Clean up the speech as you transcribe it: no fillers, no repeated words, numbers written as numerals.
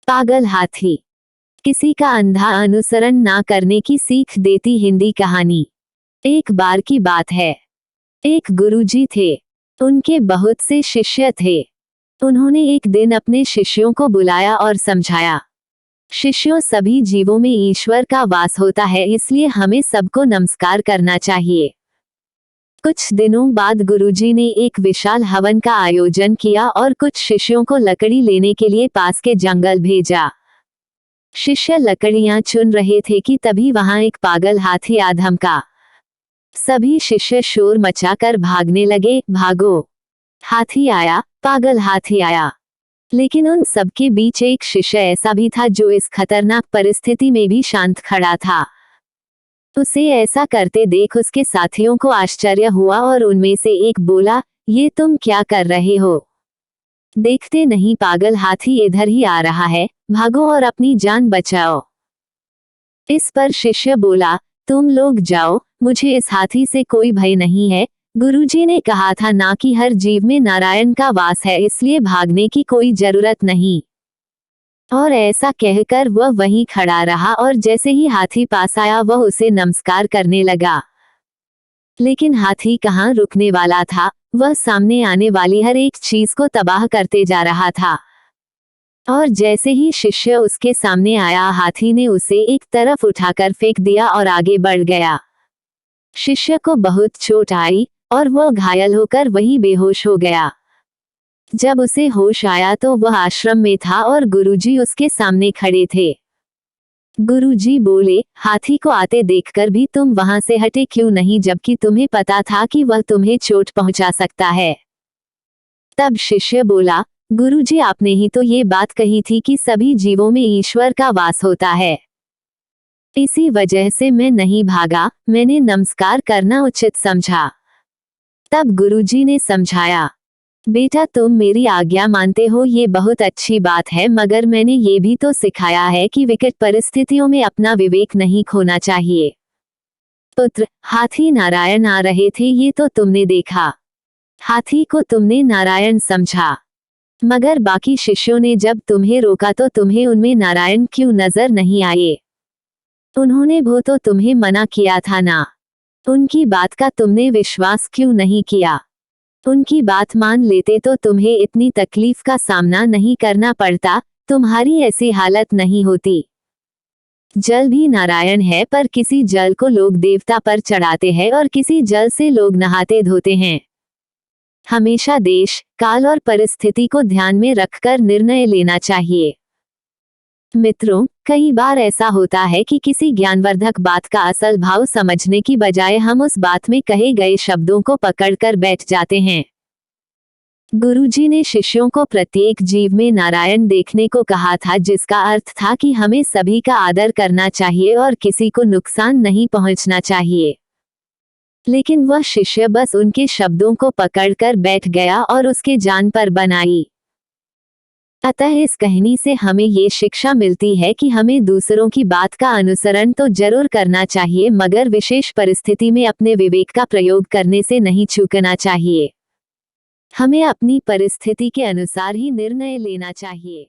पागल हाथी। किसी का अंधा अनुसरण ना करने की सीख देती हिंदी कहानी। एक बार की बात है, एक गुरुजी थे। उनके बहुत से शिष्य थे। उन्होंने एक दिन अपने शिष्यों को बुलाया और समझाया, शिष्यों, सभी जीवों में ईश्वर का वास होता है, इसलिए हमें सबको नमस्कार करना चाहिए। कुछ दिनों बाद गुरुजी ने एक विशाल हवन का आयोजन किया और कुछ शिष्यों को लकड़ी लेने के लिए पास के जंगल भेजा। शिष्य लकड़ियां चुन रहे थे कि तभी वहां एक पागल हाथी आ धमका। सभी शिष्य शोर मचाकर भागने लगे, भागो, हाथी आया, पागल हाथी आया। लेकिन उन सबके बीच एक शिष्य ऐसा भी था जो इस खतरनाक परिस्थिति में भी शांत खड़ा था। उसे ऐसा करते देख उसके साथियों को आश्चर्य हुआ और उनमें से एक बोला, ये तुम क्या कर रहे हो? देखते नहीं पागल हाथी इधर ही आ रहा है, भागो और अपनी जान बचाओ। इस पर शिष्य बोला, तुम लोग जाओ, मुझे इस हाथी से कोई भय नहीं है। गुरुजी ने कहा था ना कि हर जीव में नारायण का वास है, इसलिए भागने की कोई जरूरत नहीं। और ऐसा कहकर वह वहीं खड़ा रहा और जैसे ही हाथी पास आया वह उसे नमस्कार करने लगा। लेकिन हाथी कहाँ रुकने वाला था, वह सामने आने वाली हर एक चीज को तबाह करते जा रहा था। और जैसे ही शिष्य उसके सामने आया, हाथी ने उसे एक तरफ उठाकर फेंक दिया और आगे बढ़ गया। शिष्य को बहुत चोट आई और वह घायल होकर वहीं बेहोश हो गया। जब उसे होश आया तो वह आश्रम में था और गुरुजी उसके सामने खड़े थे। गुरुजी बोले, हाथी को आते देखकर भी तुम वहां से हटे क्यों नहीं, जबकि तुम्हें पता था कि वह तुम्हें चोट पहुंचा सकता है? तब शिष्य बोला, गुरुजी, आपने ही तो ये बात कही थी कि सभी जीवों में ईश्वर का वास होता है। इसी वजह से मैं नहीं भागा, मैंने नमस्कार करना उचित समझा। तब गुरुजी ने समझाया, बेटा, तुम मेरी आज्ञा मानते हो, ये बहुत अच्छी बात है, मगर मैंने ये भी तो सिखाया है कि विकट परिस्थितियों में अपना विवेक नहीं खोना चाहिए। पुत्र, हाथी नारायण आ रहे थे, ये तो तुमने देखा। हाथी को तुमने नारायण समझा, मगर बाकी शिष्यों ने जब तुम्हें रोका तो तुम्हें उनमें नारायण क्यों नजर नहीं आए? उन्होंने वो तो तुम्हें मना किया था ना, उनकी बात का तुमने विश्वास क्यों नहीं किया? उनकी बात मान लेते तो तुम्हें इतनी तकलीफ का सामना नहीं करना पड़ता, तुम्हारी ऐसी हालत नहीं होती। जल भी नारायण है, पर किसी जल को लोग देवता पर चढ़ाते हैं और किसी जल से लोग नहाते धोते हैं। हमेशा देश, काल और परिस्थिति को ध्यान में रखकर निर्णय लेना चाहिए। मित्रों, कई बार ऐसा होता है कि किसी ज्ञानवर्धक बात का असल भाव समझने की बजाय हम उस बात में कहे गए शब्दों को पकड़कर बैठ जाते हैं। गुरुजी ने शिष्यों को प्रत्येक जीव में नारायण देखने को कहा था, जिसका अर्थ था कि हमें सभी का आदर करना चाहिए और किसी को नुकसान नहीं पहुंचना चाहिए। लेकिन वह शिष्य बस उनके शब्दों को पकड़कर बैठ गया और उसके जान पर बनाई। अतः इस कहानी से हमें ये शिक्षा मिलती है कि हमें दूसरों की बात का अनुसरण तो जरूर करना चाहिए, मगर विशेष परिस्थिति में अपने विवेक का प्रयोग करने से नहीं चूकना चाहिए। हमें अपनी परिस्थिति के अनुसार ही निर्णय लेना चाहिए।